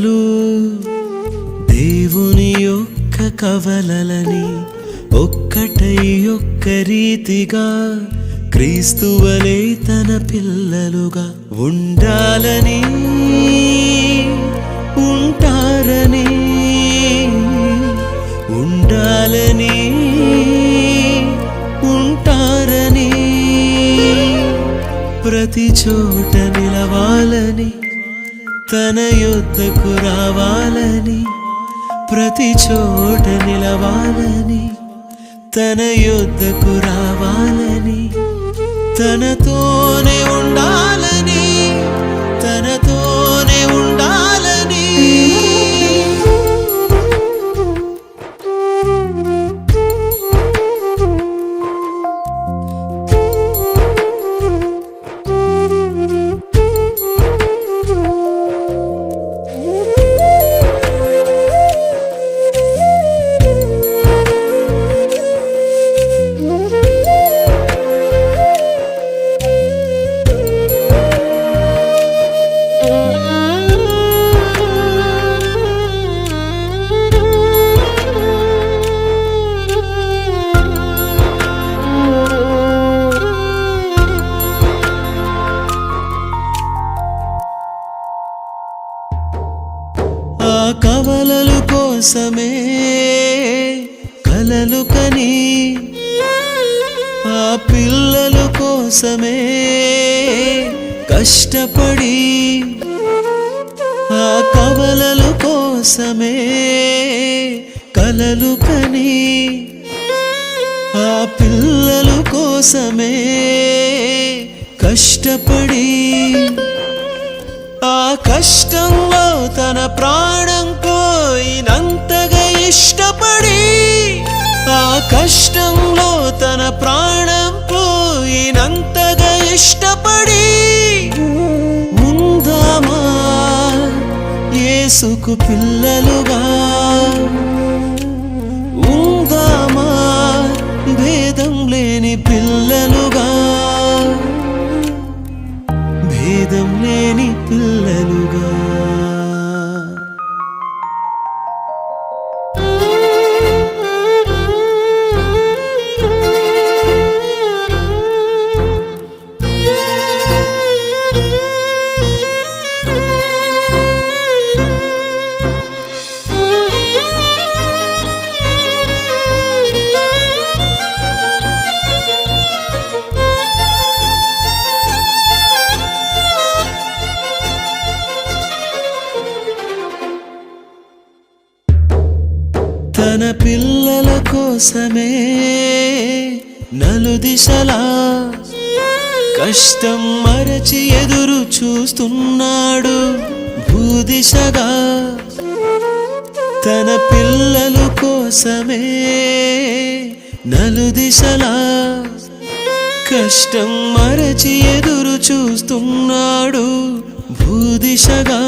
కలలు దేవుని యొక్క కవలలని ఒక్కటై ఒక్క రీతిగా క్రీస్తువలే తన పిల్లలుగా ఉండాలని ఉంటారని ఉండాలని ఉంటారని ప్రతి చోట నిలవాలని తన యొద్దకు రావాలని ప్రతి చోట నిలవాలని తన యొద్దకు రావాలని తనతోనే ఉండాలని తనతోనే ఉండాలని కవలలు కోసమే కలలు కని ఆ పిల్లలు కోసమే కష్టపడి ఆ కవలలు కోసమే కలలు కని ఆ పిల్లలు కోసమే కష్టపడి ఆ కష్టంలో తన ప్రాణం పోయినంతగా ఇష్టపడి ఆ కష్టంలో తన ప్రాణం పోయినంతగా ఇష్టపడి ఉందామా యేసుకు పిల్లలుగా ఉందామా భేదం లేని పిల్లలుగా భేదం లేని పిల్లలుగా తన పిల్లల కోసమే నలుదిశలా కష్టం మరచి ఎదురు చూస్తున్నాడు భూదిశగా తన పిల్లల కోసమే నలుదిశలా కష్టం మరచి ఎదురు చూస్తున్నాడు భూదిశగా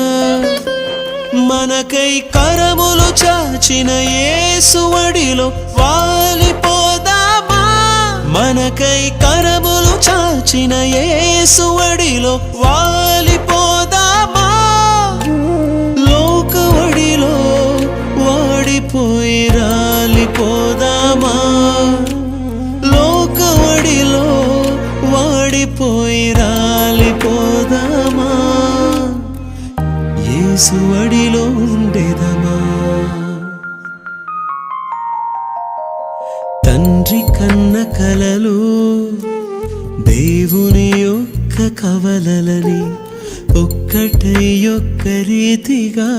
మనకై కరములు చాచిన యేసు ఒడిలో వాలిపోదామా మనకై కరములు చాచిన యేసు ఒడిలో వాలిపోదామా లోక ఒడిలో వాడిపోయి రాలిపోదామా లోక ఒడిలో వాడిపోయి రాలిపోదామా యేసు ఒడిలో ఉండేదమా తండ్రి కన్న కలలు దేవుని యొక్క కవలలని ఒక్కటై ఒక్క రీతిగా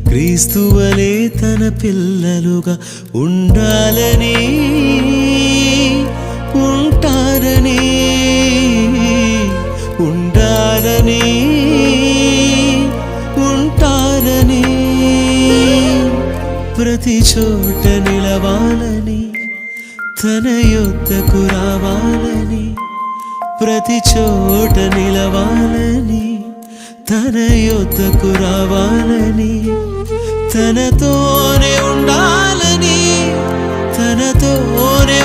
క్రీస్తువలే తన పిల్లలుగా ఉండాలని ఉంటారని ఉండాలని ఉంటారని ప్రతి చోట నిలవాలని తన యొద్దకు రావాలని ప్రతి చోట నిలవాలని తన యొద్దకు రావాలని తనతోనే ఉండాలని తనతోనే